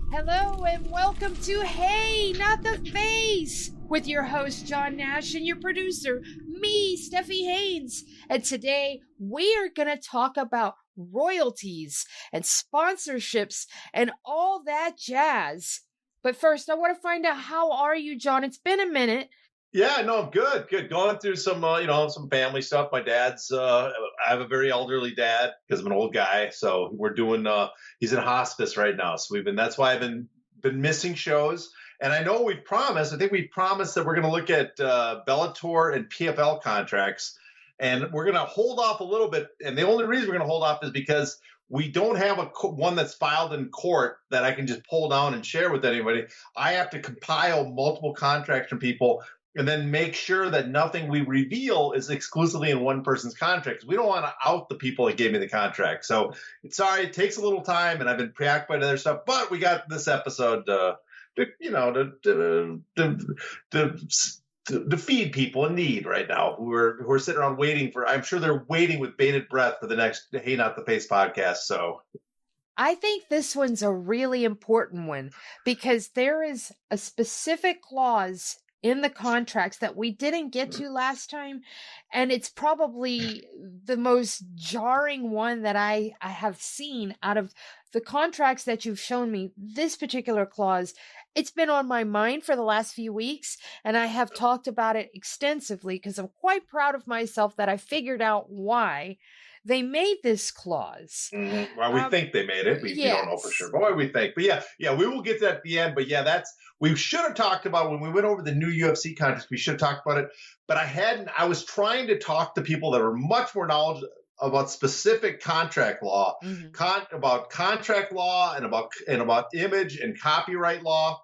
Hello and welcome to Hey, Not the Face with your host John Nash and your producer, me, Steffi Haynes. And today we are going to talk about royalties and sponsorships and all that jazz. But first, I want to find out, how are you, John? It's been a minute. Yeah, no, good. Going through some, some family stuff. My dad's, I have a very elderly dad because I'm an old guy. So we're doing, he's in hospice right now. So that's why I've been missing shows. And I know I think we promised that we're going to look at Bellator and PFL contracts. And we're going to hold off a little bit. And the only reason we're going to hold off is because we don't have one that's filed in court that I can just pull down and share with anybody. I have to compile multiple contracts from people and then make sure that nothing we reveal is exclusively in one person's contract. We don't want to out the people that gave me the contract. So sorry, it takes a little time, and I've been preoccupied with other stuff. But we got this episode to feed people in need right now who are sitting around waiting for. I'm sure they're waiting with bated breath for the next Hey Not the Face podcast. So I think this one's a really important one because there is a specific clause in the contracts that we didn't get to last time. And it's probably the most jarring one that I have seen out of the contracts that you've shown me. This particular clause, it's been on my mind for the last few weeks, and I have talked about it extensively because I'm quite proud of myself that I figured out why they made this clause. Mm-hmm. Well, we think they made it. We don't know for sure. But why we think. But yeah, we will get to that at the end. But yeah, we should have talked about when we went over the new UFC contracts. We should have talked about it. But I was trying to talk to people that are much more knowledgeable about specific contract law, about contract law and about image and copyright law.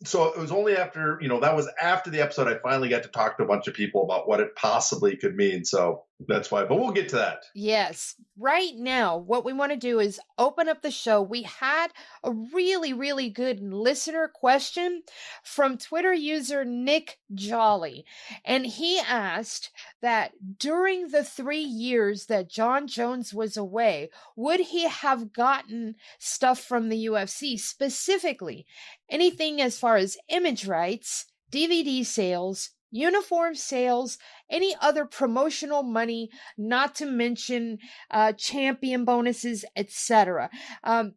So it was only after, that was after the episode I finally got to talk to a bunch of people about what it possibly could mean. So that's why, but we'll get to that. Yes. Right now, what we want to do is open up the show. We had a really, really good listener question from Twitter user Nick Jolly. And he asked that during the 3 years that Jon Jones was away, would he have gotten stuff from the UFC, specifically anything as far as image rights, DVD sales, uniform sales, any other promotional money, not to mention champion bonuses, etc.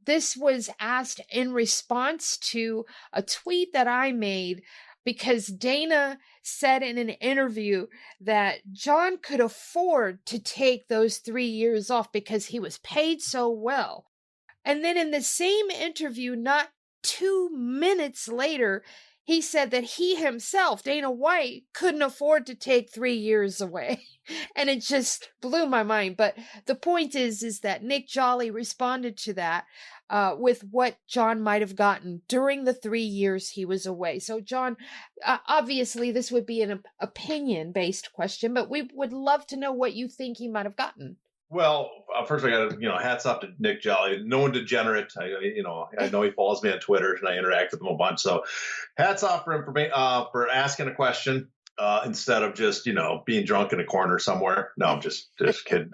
This was asked in response to a tweet that I made because Dana said in an interview that Jon could afford to take those 3 years off because he was paid so well. And then in the same interview, not 2 minutes later, he said that he himself, Dana White, couldn't afford to take 3 years away. And it just blew my mind. But the point is that Nick Jolly responded to that with what Jon might have gotten during the 3 years he was away. So, John, obviously this would be an opinion-based question, but we would love to know what you think he might have gotten. Well, first I got to, hats off to Nick Jolly. No one degenerate. I know he follows me on Twitter and I interact with him a bunch. So hats off for him for asking a question instead of just, being drunk in a corner somewhere. No, I'm just kidding.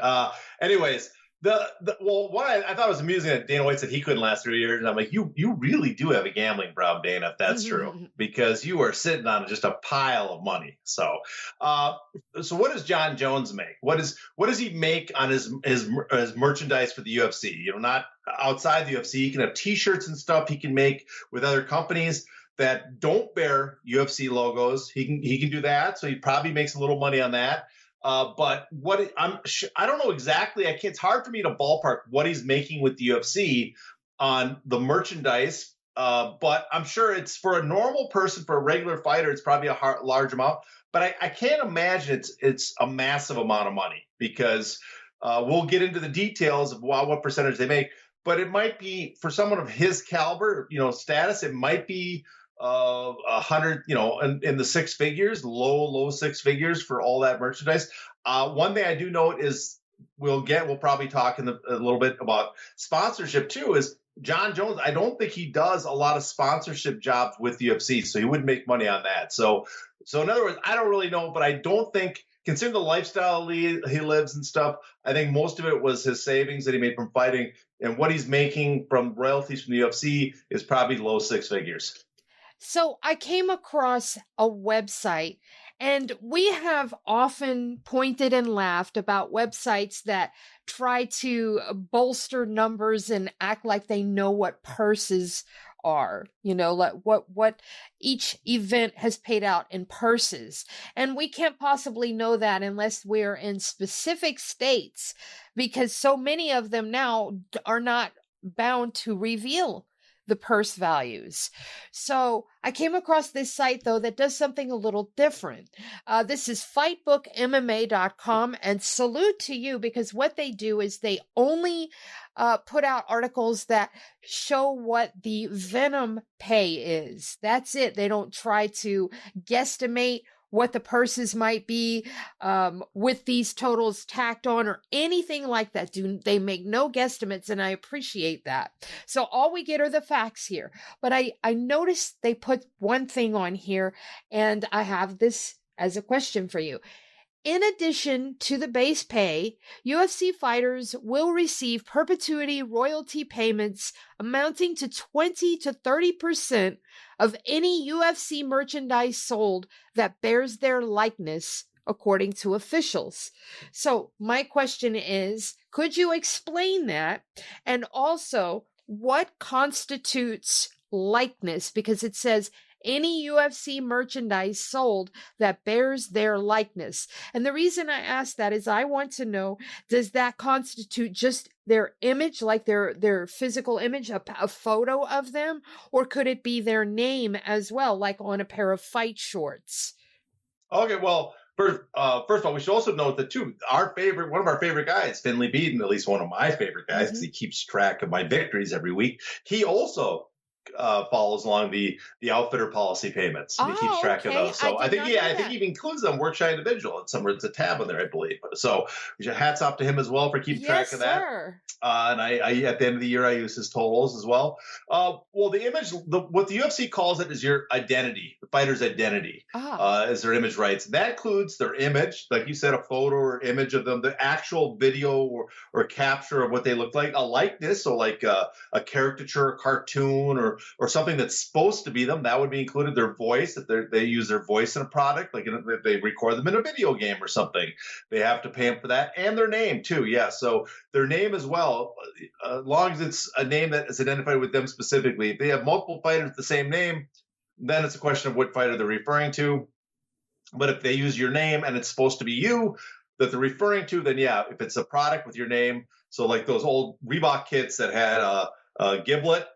Anyways, what I thought was amusing that Dana White said he couldn't last 3 years. And I'm like, you really do have a gambling problem, Dana, if that's true, because you are sitting on just a pile of money. So what does Jon Jones make? What does he make on his merchandise for the UFC? Not outside the UFC. He can have T-shirts and stuff he can make with other companies that don't bear UFC logos. He can do that. So he probably makes a little money on that. But I don't know exactly. It's hard for me to ballpark what he's making with the UFC on the merchandise. But I'm sure it's for a normal person, for a regular fighter, it's probably a large amount. But I can't imagine it's a massive amount of money because we'll get into the details of what percentage they make. But it might be for someone of his caliber, status. It might be 100, in the six figures, low six figures for all that merchandise. One thing I do note is we'll probably talk a little bit about sponsorship too, is Jon Jones. I don't think he does a lot of sponsorship jobs with the UFC, so he wouldn't make money on that. So in other words, I don't really know, but I don't think considering the lifestyle he lives and stuff, I think most of it was his savings that he made from fighting, and what he's making from royalties from the UFC is probably low six figures. So I came across a website, and we have often pointed and laughed about websites that try to bolster numbers and act like they know what purses are, like what each event has paid out in purses. And we can't possibly know that unless we're in specific states, because so many of them now are not bound to reveal the purse values. So I came across this site, though, that does something a little different. This is fightbookmma.com, and salute to you, because what they do is they only put out articles that show what the Venom pay is. That's it. They don't try to guesstimate what the purses might be with these totals tacked on or anything like that. They make no guesstimates, and I appreciate that. So all we get are the facts here. But I noticed they put one thing on here, and I have this as a question for you. In addition to the base pay, UFC fighters will receive perpetuity royalty payments amounting to 20 to 30% of any UFC merchandise sold that bears their likeness, according to officials. So my question is, could you explain that? And also, what constitutes likeness? Because it says any UFC merchandise sold that bears their likeness. And the reason I ask that is I want to know, does that constitute just their image, like their physical image, a photo of them? Or could it be their name as well, like on a pair of fight shorts? Okay, well, first of all, we should also note that, too, one of our favorite guys, Finley Beaton, at least one of my favorite guys, because he keeps track of my victories every week. He also follows along the outfitter policy payments. And he keeps track of those. So I think he even includes them, Workshy Individual. And somewhere it's a tab on there, I believe. So hats off to him as well for keeping track of that. Sir. And I at the end of the year, I use his totals as well. Well, the image, what the UFC calls it is your identity, the fighter's identity, is their image rights. That includes their image, like you said, a photo or image of them, the actual video or capture of what they look like, a likeness, so like a caricature, a cartoon, or something that's supposed to be them. That would be included. Their voice, if they use their voice in a product, like if they record them in a video game or something, they have to pay them for that, and their name too. Yeah, so their name as well, as long as it's a name that is identified with them specifically. If they have multiple fighters with the same name, then it's a question of what fighter they're referring to. But if they use your name and it's supposed to be you that they're referring to, then yeah, if it's a product with your name, so like those old Reebok kits that had a Giblet,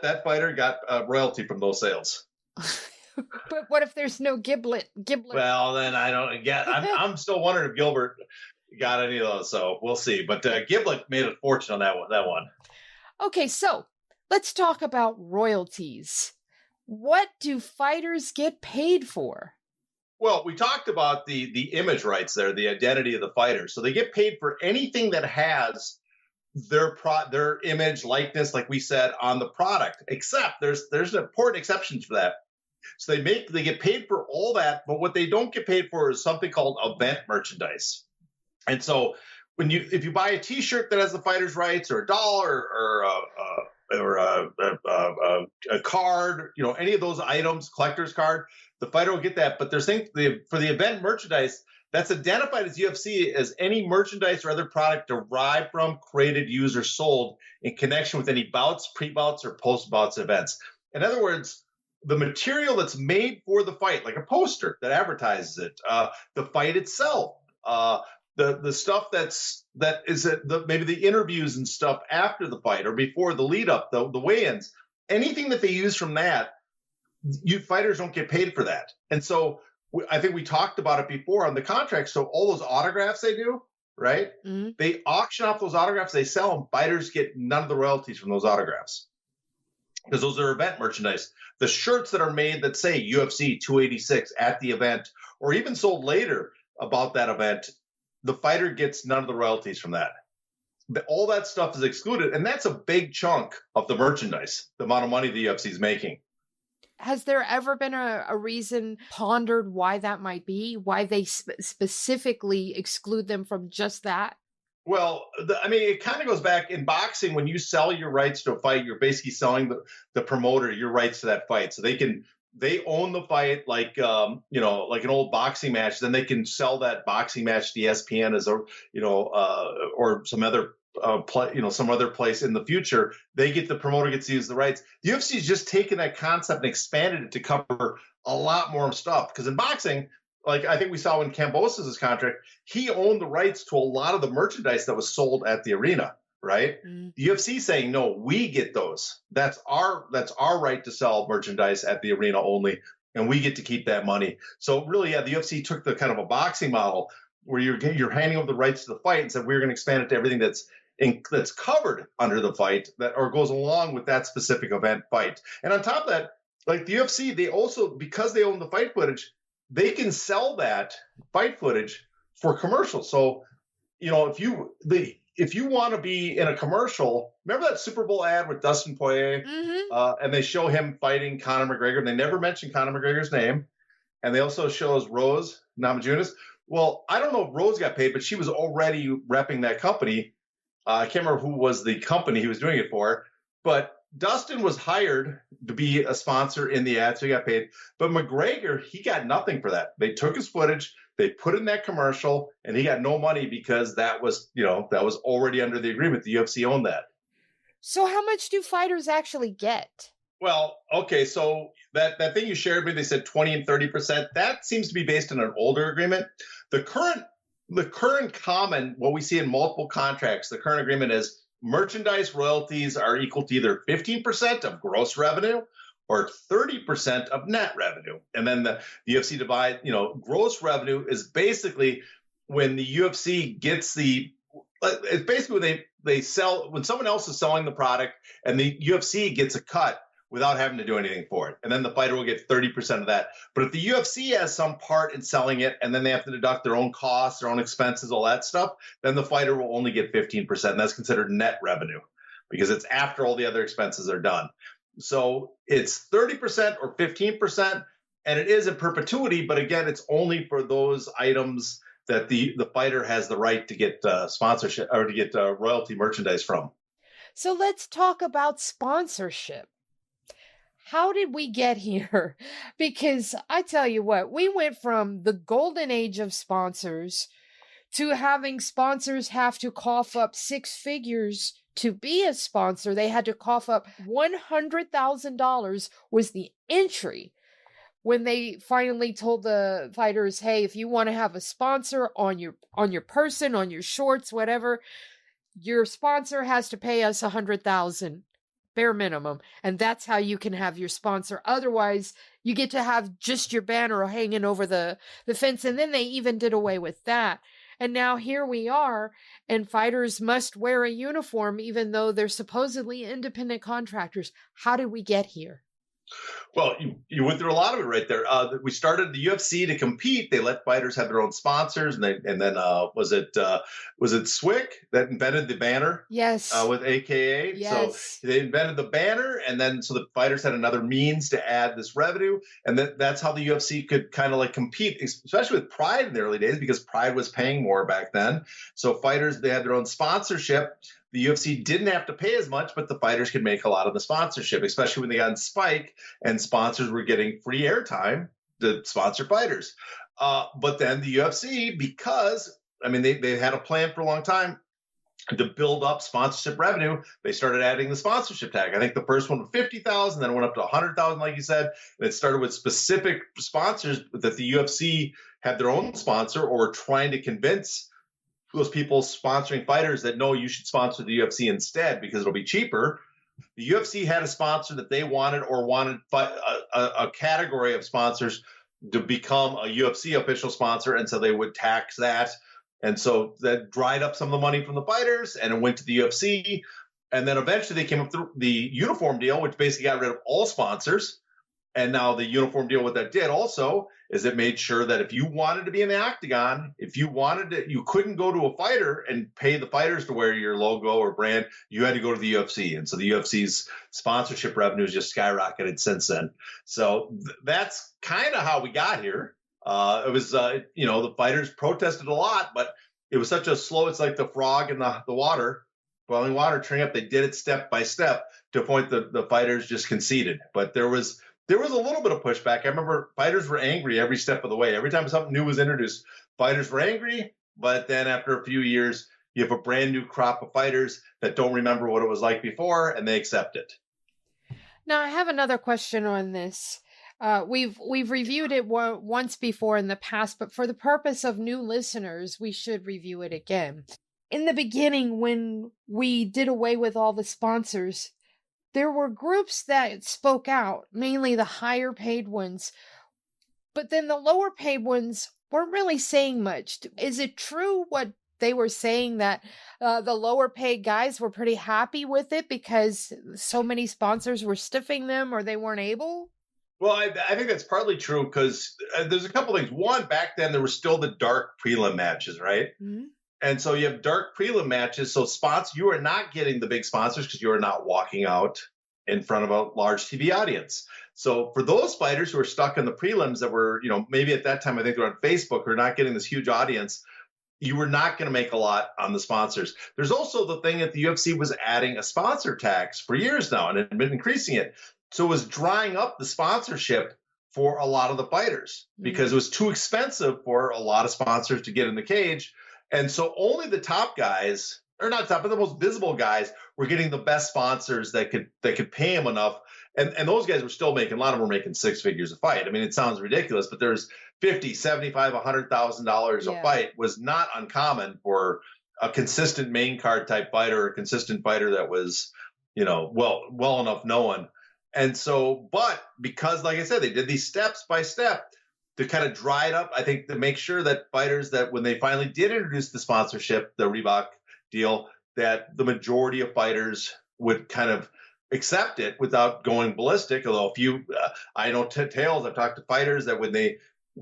that fighter got royalty from those sales. But what if there's no Giblet? Well, then I don't get. I'm still wondering if Gilbert got any of those. So we'll see. But Giblet made a fortune on that one. Okay, so let's talk about royalties. What do fighters get paid for? Well, we talked about the image rights there, the identity of the fighter. So they get paid for anything that has their image, likeness, like we said, on the product. Except there's an important exception for that. So they get paid for all that, but what they don't get paid for is something called event merchandise. And so if you buy a T-shirt that has the fighter's rights, or a dollar, or a card, any of those items, collector's card, the fighter will get that. But there's for the event merchandise, that's identified as UFC as any merchandise or other product derived from, created, used, or sold in connection with any bouts, pre-bouts, or post-bouts events. In other words, the material that's made for the fight, like a poster that advertises it, the fight itself, the stuff that is maybe the interviews and stuff after the fight or before the lead up, the weigh-ins, anything that they use from that, fighters don't get paid for that. And so I think we talked about it before on the contract. So all those autographs they do, right? Mm-hmm. They auction off those autographs, they sell them. Fighters get none of the royalties from those autographs because those are event merchandise. The shirts that are made that say UFC 286 at the event, or even sold later about that event, the fighter gets none of the royalties from that. All that stuff is excluded, and that's a big chunk of the merchandise, the amount of money the UFC is making. Has there ever been a reason pondered why that might be? Why they specifically exclude them from just that? Well, I mean, it kind of goes back in boxing. When you sell your rights to a fight, you're basically selling the promoter your rights to that fight. So they own the fight like like an old boxing match. Then they can sell that boxing match to ESPN as a or some other some other place in the future. The promoter gets to use the rights. The UFC has just taken that concept and expanded it to cover a lot more stuff. Because in boxing, like I think we saw in Kambosos' contract, he owned the rights to a lot of the merchandise that was sold at the arena, right? The UFC saying, no, we get those. That's our right to sell merchandise at the arena only, and we get to keep that money. So really, yeah, the UFC took the kind of a boxing model where you're handing over the rights to the fight and said we're going to expand it to everything that's covered under the fight or goes along with that specific event fight. And on top of that, like the UFC, they also, because they own the fight footage, they can sell that fight footage for commercials. So, if you want to be in a commercial, remember that Super Bowl ad with Dustin Poirier, and they show him fighting Conor McGregor, and they never mention Conor McGregor's name, and they also shows Rose Namajunas. Well, I don't know if Rose got paid, but she was already repping that company. I can't remember who was the company he was doing it for, but Dustin was hired to be a sponsor in the ad, so he got paid. But McGregor, he got nothing for that. They took his footage, they put it in that commercial, and he got no money because that was already under the agreement. The UFC owned that. So how much do fighters actually get? Well, okay, so that thing you shared with me, they said 20 and 30%. That seems to be based on an older agreement. The current common, what we see in multiple contracts, the current agreement is merchandise royalties are equal to either 15% of gross revenue or 30% of net revenue. And then the UFC divide, gross revenue is basically when the UFC gets it's basically when they sell, when someone else is selling the product and the UFC gets a cut without having to do anything for it. And then the fighter will get 30% of that. But if the UFC has some part in selling it and then they have to deduct their own costs, their own expenses, all that stuff, then the fighter will only get 15%. And that's considered net revenue because it's after all the other expenses are done. So it's 30% or 15%, and it is in perpetuity. But again, it's only for those items that the fighter has the right to get sponsorship or to get royalty merchandise from. So let's talk about sponsorship. How did we get here? Because I tell you what, we went from the golden age of sponsors to having sponsors have to cough up six figures to be a sponsor. They had to cough up $100,000 was the entry when they finally told the fighters, hey, if you want to have a sponsor on your person, on your shorts, whatever, your sponsor has to pay us $100,000. Bare minimum. And that's how you can have your sponsor. Otherwise, you get to have just your banner hanging over the fence. And then they even did away with that. And now here we are, and fighters must wear a uniform, even though they're supposedly independent contractors. How did we get here? Well, you went through a lot of it right there. We started the UFC to compete. They let fighters have their own sponsors, and then was it Swick that invented the banner? Yes. With AKA. Yes. So they invented the banner, and then so the fighters had another means to add this revenue, and that's how the UFC could kind of like compete, especially with Pride in the early days, because Pride was paying more back then. So fighters, they had their own sponsorship. The UFC didn't have to pay as much, but the fighters could make a lot of the sponsorship, especially when they got in Spike and sponsors were getting free airtime to sponsor fighters. But then the UFC, because, they had a plan for a long time to build up sponsorship revenue, they started adding the sponsorship tag. I think the first one was 50,000, then it went up to 100,000, like you said. And it started with specific sponsors that the UFC had their own sponsor or were trying to convince those people sponsoring fighters that no, you should sponsor the UFC instead because it'll be cheaper. The UFC had a sponsor that they wanted or wanted a category of sponsors to become a UFC official sponsor, and so they would tax that. And so that dried up some of the money from the fighters, and it went to the UFC. And then eventually they came up through the uniform deal, which basically got rid of all sponsors. And now the uniform deal, what that did also is it made sure that if you wanted to be in the octagon, if you wanted to, you couldn't go to a fighter and pay the fighters to wear your logo or brand. You had to go to the UFC. And so the UFC's sponsorship revenues just skyrocketed since then. So that's kind of how we got here. It was, the fighters protested a lot, but it was such a slow, it's like the frog in the water, boiling water, turning up. They did it step by step to a point the fighters just conceded. But there was a little bit of pushback. I remember fighters were angry every step of the way. Every time something new was introduced, fighters were angry. But then after a few years, you have a brand new crop of fighters that don't remember what it was like before, and they accept it. Now, I have another question on this. We've reviewed it once before in the past, but for the purpose of new listeners, we should review it again. In the beginning, when we did away with all the sponsors, there were groups that spoke out, mainly the higher paid ones, but then the lower paid ones weren't really saying much. Is it true what they were saying, that the lower paid guys were pretty happy with it because so many sponsors were stiffing them or they weren't able? Well, I think that's partly true because there's a couple things. One, back then there were still the dark prelim matches, right? Mm-hmm. And so you have dark prelim matches. So you are not getting the big sponsors because you are not walking out in front of a large TV audience. So for those fighters who are stuck in the prelims that were, maybe at that time, I think they're on Facebook, or not getting this huge audience, you were not going to make a lot on the sponsors. There's also the thing that the UFC was adding a sponsor tax for years now and had been increasing it. So it was drying up the sponsorship for a lot of the fighters because it was too expensive for a lot of sponsors to get in the cage. And so only the top guys, or not top, but the most visible guys, were getting the best sponsors that could pay them enough. And those guys were still making, a lot of them were making six figures a fight. I mean, it sounds ridiculous, but there's $50,000, $75,000, $100,000 a fight was not uncommon for a consistent main card type fighter, or a consistent fighter that was, well enough known. And so, but because, like I said, they did these steps by step to kind of dry it up, I think, to make sure that fighters, that when they finally did introduce the sponsorship, the Reebok deal, that the majority of fighters would kind of accept it without going ballistic. Although I know tales, I've talked to fighters that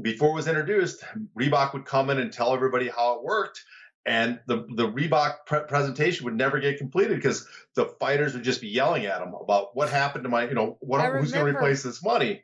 before it was introduced, Reebok would come in and tell everybody how it worked. And the Reebok presentation would never get completed because the fighters would just be yelling at them about what happened to my, who's going to replace this money.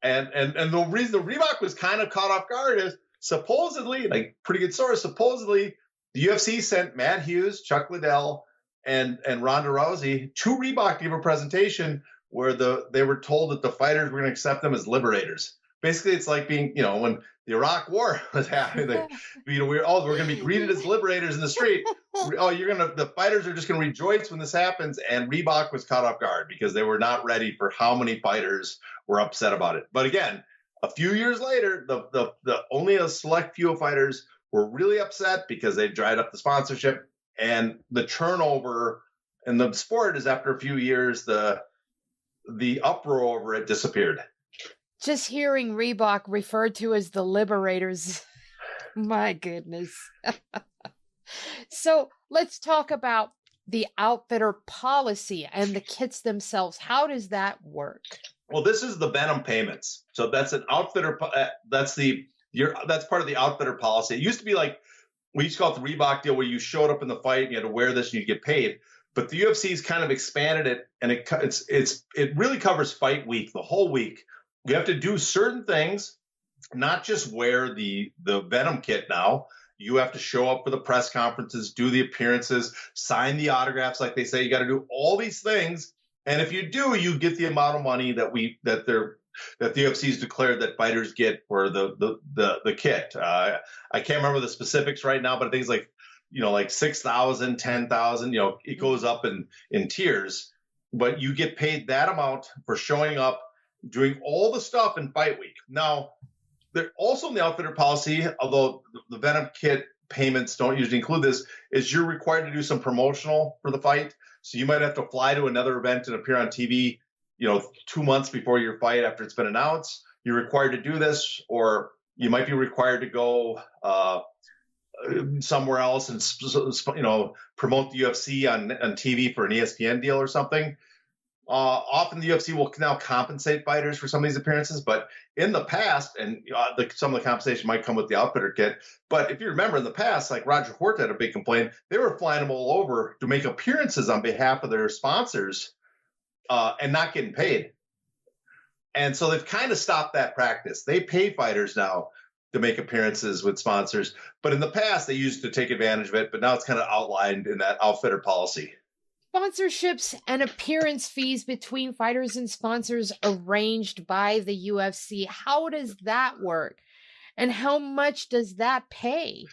and the reason the Reebok was kind of caught off guard is supposedly, like pretty good source, supposedly the UFC sent Matt Hughes, Chuck Liddell, and Ronda Rousey to Reebok to give a presentation where they were told that the fighters were going to accept them as liberators. Basically, it's like being, when the Iraq War was happening, we're going to be greeted as liberators in the street. The fighters are just going to rejoice when this happens. And Reebok was caught off guard because they were not ready for how many fighters were upset about it. But again, a few years later, the only a select few of fighters were really upset because they dried up the sponsorship, and the turnover in the sport is, after a few years, the uproar over it disappeared. Just hearing Reebok referred to as the liberators, my goodness. So let's talk about the outfitter policy and the kits themselves. How does that work? Well, this is the Venom payments. So that's an outfitter. That's part of the outfitter policy. It used to be like, we used to call it the Reebok deal, where you showed up in the fight and you had to wear this and you get paid. But the UFC's kind of expanded it, and it really covers fight week, the whole week. You have to do certain things, not just wear the Venom kit now. You have to show up for the press conferences, do the appearances, sign the autographs like they say. You got to do all these things. And if you do, you get the amount of money that the UFC's declared that fighters get for the kit. I can't remember the specifics right now, but I think it's like 6,000, 10,000, it goes up in tiers, but you get paid that amount for showing up, doing all the stuff in fight week. Now, they're also in the outfitter policy, although the Venom kit payments don't usually include this, is you're required to do some promotional for the fight. So you might have to fly to another event and appear on TV, 2 months before your fight after it's been announced. You're required to do this, or you might be required to go somewhere else and promote the UFC on TV for an ESPN deal or something. Often the UFC will now compensate fighters for some of these appearances, but in the past, and some of the compensation might come with the outfitter kit. But if you remember in the past, like Roger Huerta had a big complaint, they were flying them all over to make appearances on behalf of their sponsors and not getting paid. And so they've kind of stopped that practice. They pay fighters now to make appearances with sponsors, but in the past they used to take advantage of it. But now it's kind of outlined in that outfitter policy. Sponsorships and appearance fees between fighters and sponsors arranged by the UFC. How does that work? And how much does that pay?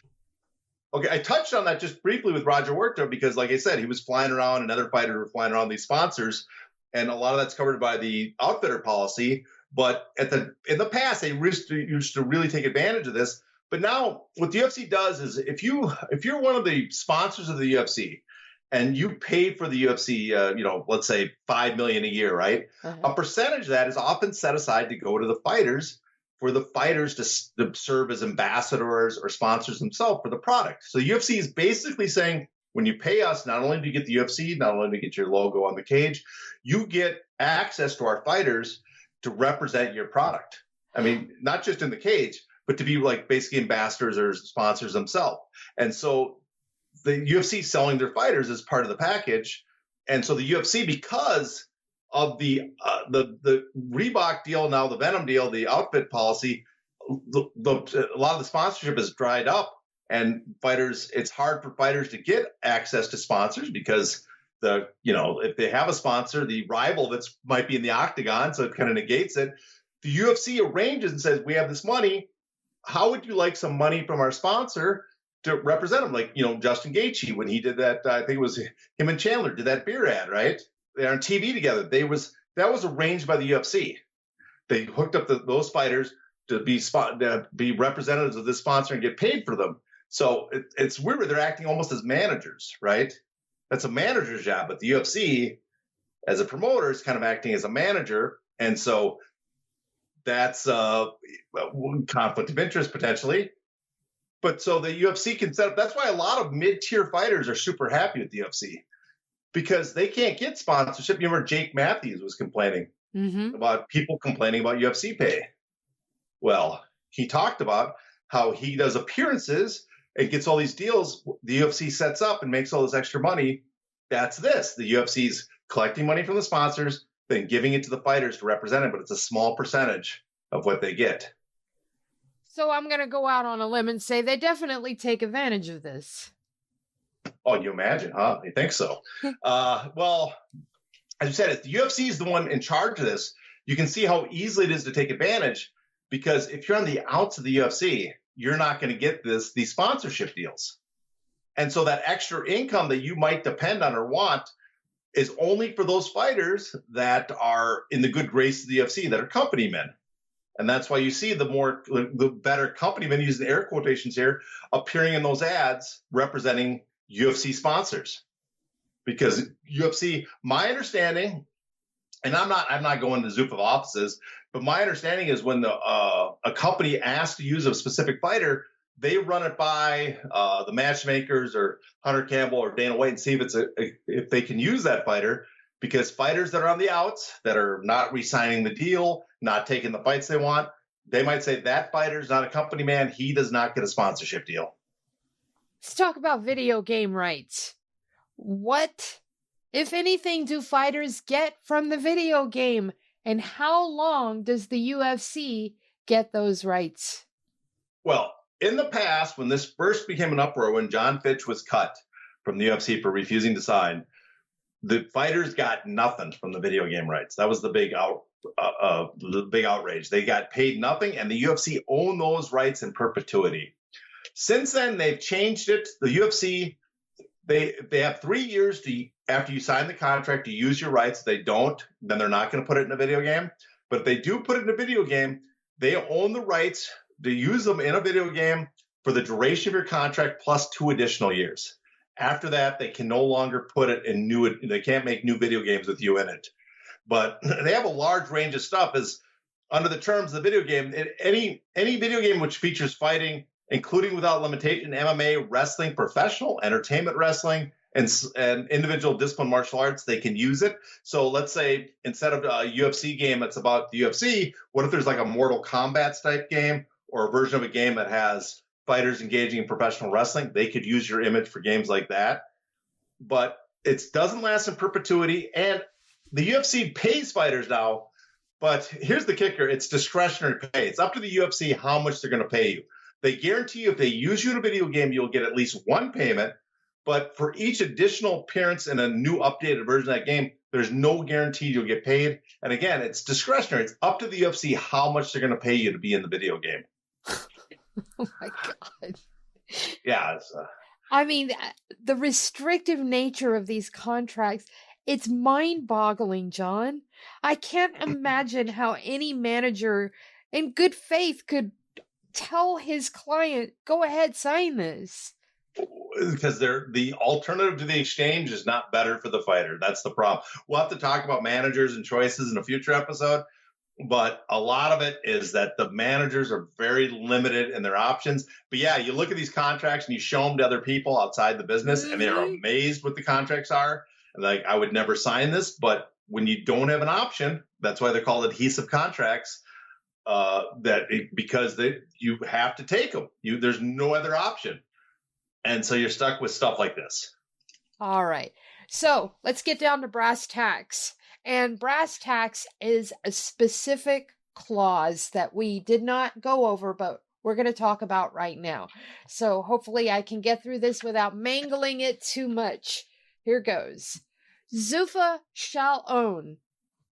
Okay, I touched on that just briefly with Roger Huerta because, like I said, he was flying around and other fighters were flying around these sponsors, and a lot of that's covered by the outfitter policy. But in the past, they used to really take advantage of this. But now, what the UFC does is, if you're one of the sponsors of the UFC, and you pay for the UFC, let's say $5 million a year, right? A percentage of that is often set aside to go to the fighters for the fighters to serve as ambassadors or sponsors themselves for the product. So the UFC is basically saying, when you pay us, not only do you get the UFC, not only do you get your logo on the cage, you get access to our fighters to represent your product. I mean, not just in the cage, but to be like basically ambassadors or sponsors themselves. And so the UFC selling their fighters as part of the package. And so the UFC, because of the Reebok deal, now the Venom deal, the outfit policy, a lot of the sponsorship has dried up, and fighters, it's hard for fighters to get access to sponsors because if they have a sponsor, the rival might be in the octagon, so it kind of negates it. The UFC arranges and says, we have this money. How would you like some money from our sponsor to represent him? Like, Justin Gaethje, when he did that, I think it was him and Chandler did that beer ad, right? They're on TV together. That was arranged by the UFC. They hooked up those fighters to be representatives of this sponsor and get paid for them. So it's weird. They're acting almost as managers, right? That's a manager's job, but the UFC, as a promoter, is kind of acting as a manager, and so that's conflict of interest potentially. But so the UFC can set up. That's why a lot of mid-tier fighters are super happy with the UFC because they can't get sponsorship. You remember Jake Matthews was complaining about people complaining about UFC pay. Well, he talked about how he does appearances and gets all these deals. The UFC sets up and makes all this extra money. That's this. The UFC's collecting money from the sponsors, then giving it to the fighters to represent it, but it's a small percentage of what they get. So I'm going to go out on a limb and say they definitely take advantage of this. Oh, you imagine, huh? You think so? Well, as you said, if the UFC is the one in charge of this, you can see how easily it is to take advantage, because if you're on the outs of the UFC, you're not going to get these sponsorship deals. And so that extra income that you might depend on or want is only for those fighters that are in the good grace of the UFC, that are company men. And that's why you see the better company men, using air quotations here, appearing in those ads representing UFC sponsors. Because UFC, my understanding, and I'm not going to Zuffa offices, but my understanding is when a company asks to use a specific fighter, they run it by the matchmakers or Hunter Campbell or Dana White and see if they can use that fighter. Because fighters that are on the outs, that are not re-signing the deal, not taking the fights they want, they might say that fighter's not a company man. He does not get a sponsorship deal. Let's talk about video game rights. What, if anything, do fighters get from the video game? And how long does the UFC get those rights? Well, in the past, when this first became an uproar, when John Fitch was cut from the UFC for refusing to sign, the fighters got nothing from the video game rights. That was the big outrage. They got paid nothing, and the UFC owned those rights in perpetuity. Since then, they've changed it. The UFC, they have 3 years after you sign the contract to use your rights. If they don't, then they're not going to put it in a video game. But if they do put it in a video game, they own the rights to use them in a video game for the duration of your contract plus 2 additional years. After that, they can no longer put it in they can't make new video games with you in it. But they have a large range of stuff as under the terms of the video game. Any video game which features fighting, including without limitation, MMA, wrestling, professional, entertainment wrestling, and individual discipline martial arts, they can use it. So let's say instead of a UFC game that's about the UFC, what if there's like a Mortal Kombat type game or a version of a game that has fighters engaging in professional wrestling? They could use your image for games like that. But it doesn't last in perpetuity. And the UFC pays fighters now. But here's the kicker. It's discretionary pay. It's up to the UFC how much they're going to pay you. They guarantee you if they use you in a video game, you'll get at least one payment. But for each additional appearance in a new updated version of that game, there's no guarantee you'll get paid. And again, it's discretionary. It's up to the UFC how much they're going to pay you to be in the video game. Oh, my God. Yeah. I mean, the restrictive nature of these contracts, it's mind-boggling, Jon. I can't imagine how any manager in good faith could tell his client, go ahead, sign this. Because the alternative to the exchange is not better for the fighter. That's the problem. We'll have to talk about managers and choices in a future episode, but a lot of it is that the managers are very limited in their options. But yeah, you look at these contracts and you show them to other people outside the business, and they're amazed what the contracts are. And like, I would never sign this, but when you don't have an option, that's why they're called adhesive contracts. Because you have to take them. There's no other option. And so you're stuck with stuff like this. All right. So let's get down to brass tacks. And brass tacks is a specific clause that we did not go over, but we're going to talk about right now. So hopefully I can get through this without mangling it too much. Here goes. Zuffa shall own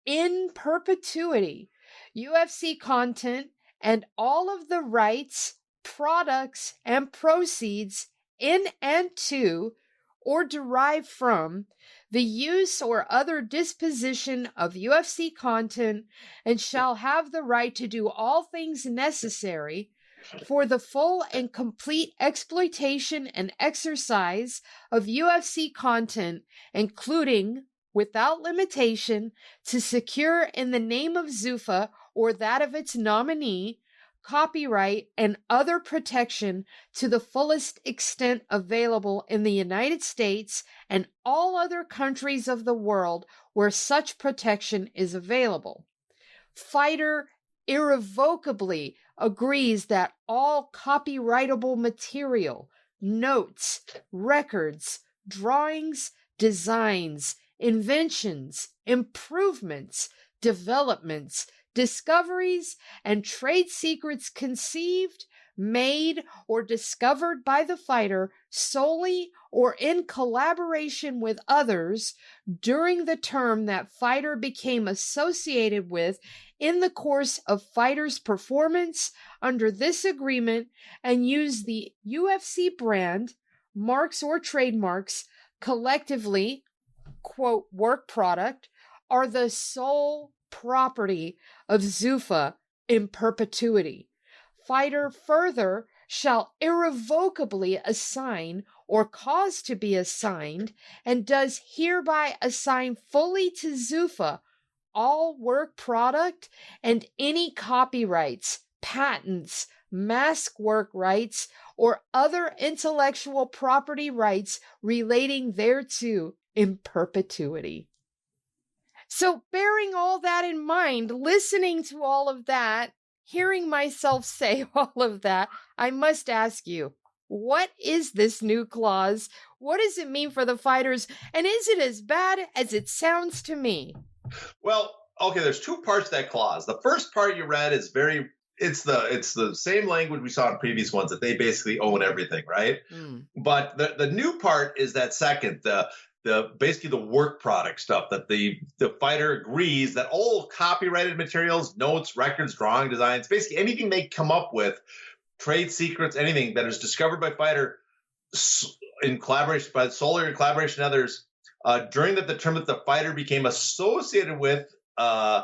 in perpetuity UFC content and all of the rights, products, and proceeds in and to, or derived from, the use or other disposition of UFC content, and shall have the right to do all things necessary for the full and complete exploitation and exercise of UFC content, including, without limitation, to secure in the name of Zuffa or that of its nominee, copyright, and other protection to the fullest extent available in the United States and all other countries of the world where such protection is available. Fighter irrevocably agrees that all copyrightable material, notes, records, drawings, designs, inventions, improvements, developments, discoveries, and trade secrets conceived, made, or discovered by the fighter solely or in collaboration with others during the term that fighter became associated with in the course of fighter's performance under this agreement, and use the UFC brand, marks or trademarks, collectively, quote, work product, are the sole property of Zuffa in perpetuity. Fighter further shall irrevocably assign or cause to be assigned, and does hereby assign fully to Zuffa all work product and any copyrights, patents, mask work rights, or other intellectual property rights relating thereto in perpetuity. So bearing all that in mind, listening to all of that, hearing myself say all of that, I must ask you, what is this new clause? What does it mean for the fighters? And is it as bad as it sounds to me? Well, okay, there's two parts to that clause. The first part you read is it's the same language we saw in previous ones, that they basically own everything, right? But the new part is that second, basically the work product stuff, that the fighter agrees that all copyrighted materials, notes, records, drawing, designs, basically anything they come up with, trade secrets, anything that is discovered by fighter in collaboration, by solely or in collaboration with others, during the term that the fighter became associated with, and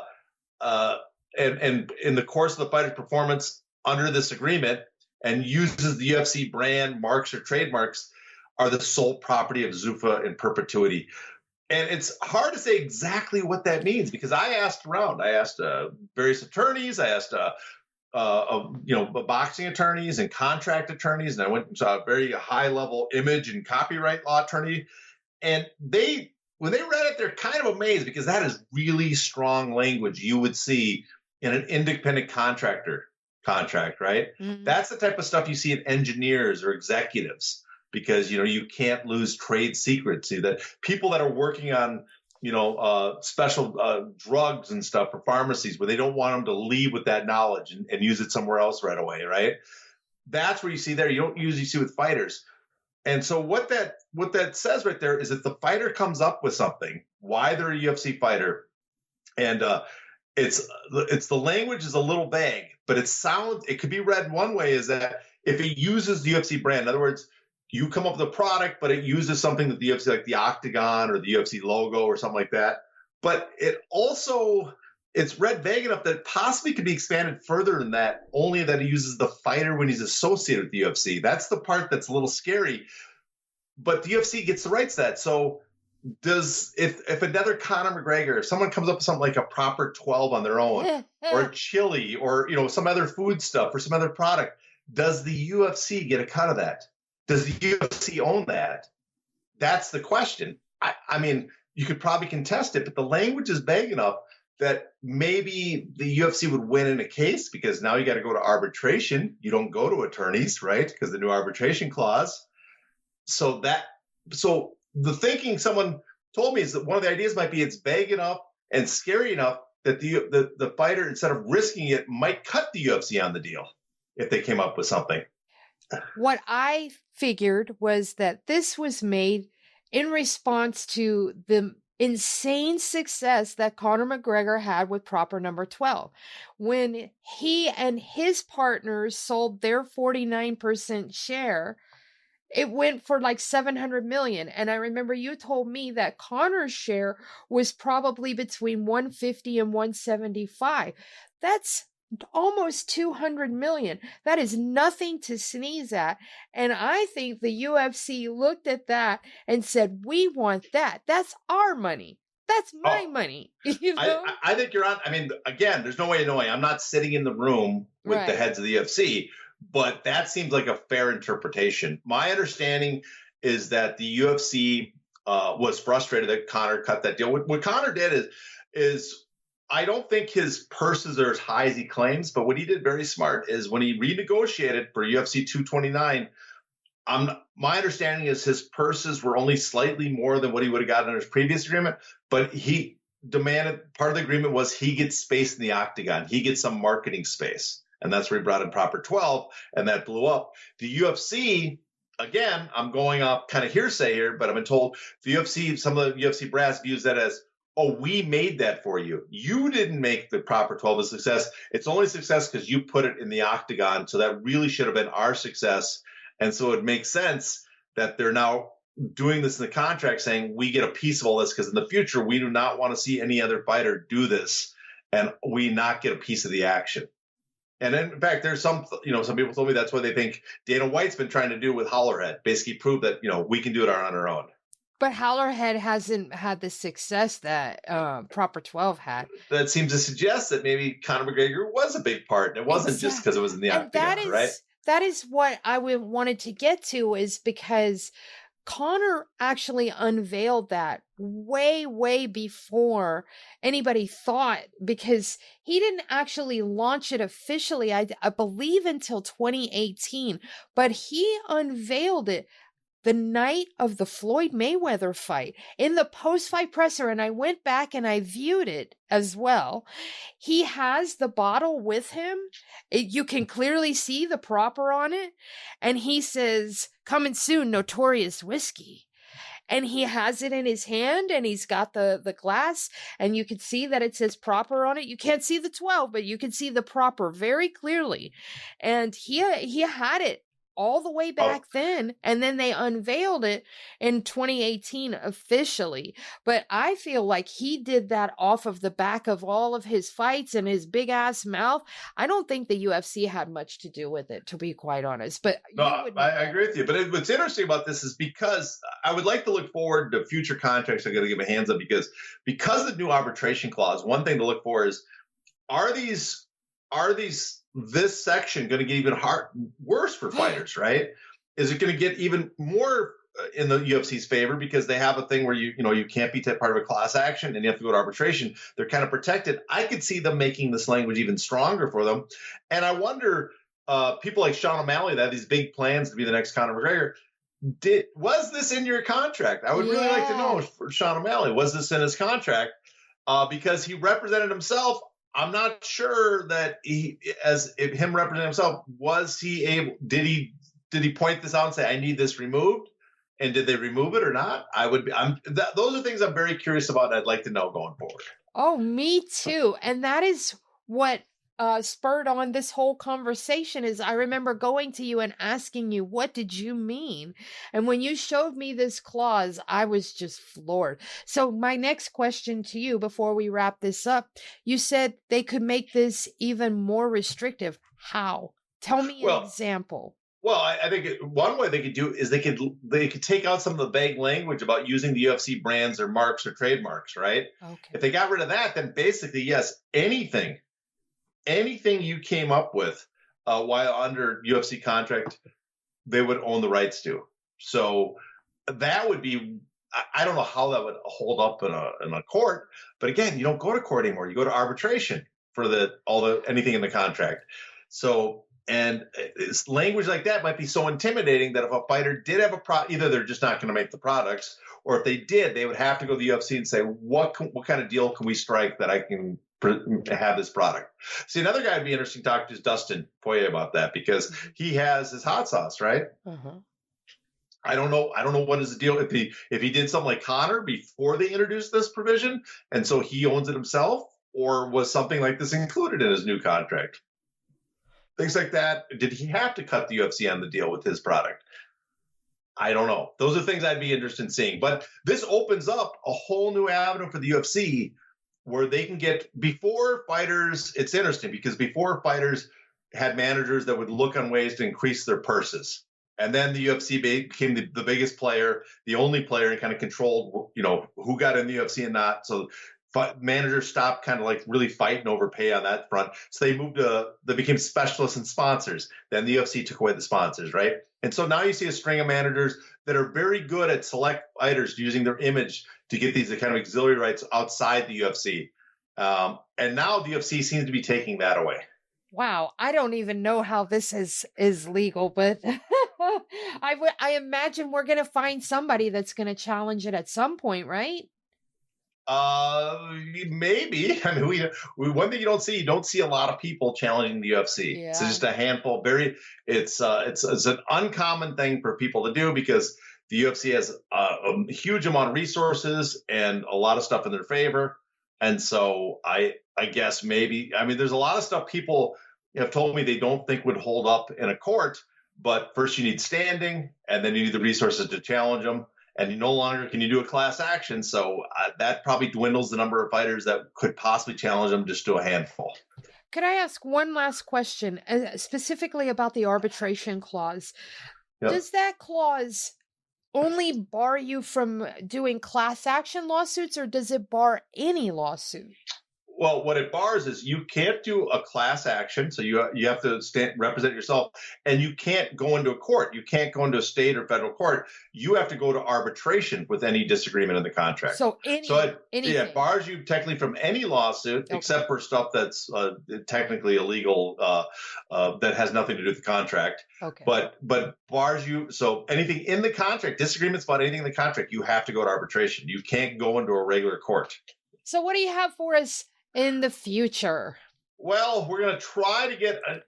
in the course of the fighter's performance under this agreement, and uses the UFC brand, marks, or trademarks, are the sole property of Zuffa in perpetuity. And it's hard to say exactly what that means, because I asked around. I asked various attorneys. I asked boxing attorneys and contract attorneys, and I went and saw a very high-level image and copyright law attorney. And when they read it, they're kind of amazed because that is really strong language you would see in an independent contractor contract, right? Mm-hmm. That's the type of stuff you see in engineers or executives because, you can't lose trade secrets. See that people that are working on, special drugs and stuff for pharmacies where they don't want them to leave with that knowledge and use it somewhere else right away, right? That's where you see there. You don't usually see with fighters. And so what that says right there is that the fighter comes up with something, why they're a UFC fighter, and it's the language is a little vague, but it could be read one way is that if it uses the UFC brand, in other words, you come up with a product, but it uses something that the UFC, like the Octagon or the UFC logo or something like that. But it's read vague enough that it possibly could be expanded further than that, only that he uses the fighter when he's associated with the UFC. That's the part that's a little scary. But the UFC gets the rights to that. So if another Conor McGregor, if someone comes up with something like a proper 12 on their own, or a chili, or some other food stuff or some other product, does the UFC get a cut of that? Does the UFC own that? That's the question. I mean, you could probably contest it, but the language is vague enough that maybe the UFC would win in a case because now you got to go to arbitration. You don't go to attorneys, right? Because the new arbitration clause. So the thinking someone told me is that one of the ideas might be it's vague enough and scary enough that the fighter, instead of risking it, might cut the UFC on the deal if they came up with something. What I figured was that this was made in response to the insane success that Conor McGregor had with Proper Number 12. When he and his partners sold their 49% share, it went for like 700 million. And I remember you told me that Conor's share was probably between 150 and 175. That's almost 200 million. That is nothing to sneeze at. And I think the UFC looked at that and said, we want that. That's our money. That's my money. I think you're on. I mean, again, there's no way of knowing. I'm not sitting in the room with the heads of the UFC, but that seems like a fair interpretation. My understanding is that the UFC was frustrated that Conor cut that deal. What Conor did is I don't think his purses are as high as he claims, but what he did very smart is when he renegotiated for UFC 229, my understanding is his purses were only slightly more than what he would have gotten in his previous agreement, but he demanded, part of the agreement was he gets space in the Octagon. He gets some marketing space. And that's where he brought in Proper 12, and that blew up. The UFC, again, I'm going off kind of hearsay here, but I've been told the UFC, some of the UFC brass views that as, oh, we made that for you. You didn't make the Proper 12 a success. It's only a success because you put it in the Octagon. So that really should have been our success. And so it makes sense that they're now doing this in the contract saying we get a piece of all this because in the future, we do not want to see any other fighter do this and we not get a piece of the action. And in fact, there's some people told me that's what they think Dana White's been trying to do with Hollerhead, basically prove that, we can do it on our own. But Hollerhead hasn't had the success that Proper 12 had. That seems to suggest that maybe Conor McGregor was a big part. And it wasn't just because it was in the Octagon, right? That is what I wanted to get to, is because Conor actually unveiled that way, way before anybody thought, because he didn't actually launch it officially, I believe, until 2018, but he unveiled it the night of the Floyd Mayweather fight in the post-fight presser. And I went back and I viewed it as well. He has the bottle with him. You can clearly see the Proper on it. And he says, coming soon, Notorious Whiskey. And he has it in his hand and he's got the glass and you can see that it says Proper on it. You can't see the 12, but you can see the Proper very clearly. And he had it all the way back then, and then they unveiled it in 2018 officially. But I feel like he did that off of the back of all of his fights and his big ass mouth. I don't think the UFC had much to do with it, to be quite honest. But no, I agree with you. But what's interesting about this is because I would like to look forward to future contracts. I'm going to give my hands up because of the new arbitration clause. One thing to look for is are these this section going to get even worse for fighters, right? Is it going to get even more in the UFC's favor because they have a thing where you can't be part of a class action and you have to go to arbitration. They're kind of protected. I could see them making this language even stronger for them. And I wonder, people like Sean O'Malley that have these big plans to be the next Conor McGregor. Was this in your contract? I would really like to know for Sean O'Malley, was this in his contract? Because he represented himself. I'm not sure that him representing himself, was he able, did he point this out and say, I need this removed? And did they remove it or not? Those are things I'm very curious about. And I'd like to know going forward. Oh, me too. And that is what spurred on this whole conversation. Is I remember going to you and asking you, what did you mean? And when you showed me this clause, I was just floored. So my next question to you before we wrap this up, you said they could make this even more restrictive. How? Tell me an example. Well, I think one way they could do is they could take out some of the vague language about using the UFC brands or marks or trademarks, right? Okay. If they got rid of that, then basically, yes, anything you came up with while under UFC contract, they would own the rights to. So that would be, I don't know how that would hold up in a court, but again, you don't go to court anymore. You go to arbitration for anything in the contract. So, and it's language like that might be so intimidating that if a fighter did have either they're just not going to make the products, or if they did, they would have to go to the UFC and say, what kind of deal can we strike that I can have this product? See, another guy would be interesting to talk to is Dustin Poirier about that, because he has his hot sauce, right? Uh-huh. I don't know what is the deal if he did something like Conor before they introduced this provision, and so he owns it himself, or was something like this included in his new contract? Things like that. Did he have to cut the UFC on the deal with his product? I don't know. Those are things I'd be interested in seeing. But this opens up a whole new avenue for the UFC where they can get, before fighters, it's interesting because before fighters had managers that would look on ways to increase their purses. And then the UFC became the biggest player, the only player, and kind of controlled, who got in the UFC and not. So managers stopped kind of like really fighting over pay on that front. So they became specialists and sponsors. Then the UFC took away the sponsors, right? And so now you see a string of managers that are very good at select fighters using their image to get these kind of auxiliary rights outside the UFC. And now the UFC seems to be taking that away. Wow. I don't even know how this is legal, but I imagine we're going to find somebody that's going to challenge it at some point, right? Maybe. I mean, one thing you don't see a lot of people challenging the UFC. Yeah. It's just a handful. It's an uncommon thing for people to do because the UFC has a huge amount of resources and a lot of stuff in their favor. And so I guess maybe, I mean, there's a lot of stuff people have told me they don't think would hold up in a court, but first you need standing and then you need the resources to challenge them. And you no longer can you do a class action. So that probably dwindles the number of fighters that could possibly challenge them just to a handful. Could I ask one last question, specifically about the arbitration clause? Yep. Does that clause only bar you from doing class action lawsuits, or does it bar any lawsuit? Well, what it bars is you can't do a class action, so you have to represent yourself, and you can't go into a court. You can't go into a state or federal court. You have to go to arbitration with any disagreement in the contract. So it bars you technically from any lawsuit, okay, except for stuff that's technically illegal that has nothing to do with the contract. Okay. But bars you, so anything in the contract, disagreements about anything in the contract, you have to go to arbitration. You can't go into a regular court. So what do you have for us in the future? Well, we're going to try to get, I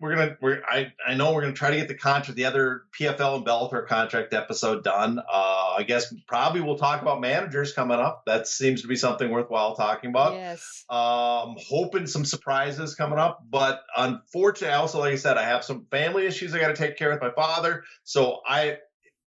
know we're going to try to get the other PFL and Bellator contract episode done. I guess probably we'll talk about managers coming up. That seems to be something worthwhile talking about. Yes. Hoping some surprises coming up, but unfortunately, also, like I said, I have some family issues I got to take care of with my father. So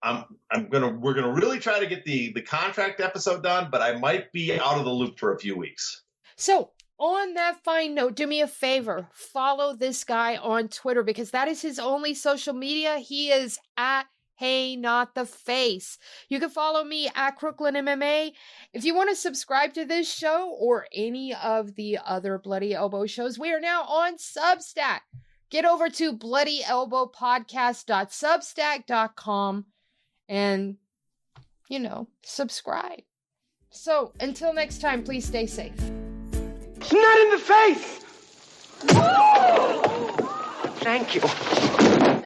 we're going to really try to get the contract episode done, but I might be out of the loop for a few weeks. So, on that fine note, do me a favor, follow this guy on Twitter because that is his only social media. He is at Hey Not the Face. You can follow me at Crooklyn MMA. If you want to subscribe to this show or any of the other Bloody Elbow shows, we are now on Substack. Get over to bloodyelbowpodcast.substack.com and subscribe. So until next time, please stay safe. It's not in the face! Thank you.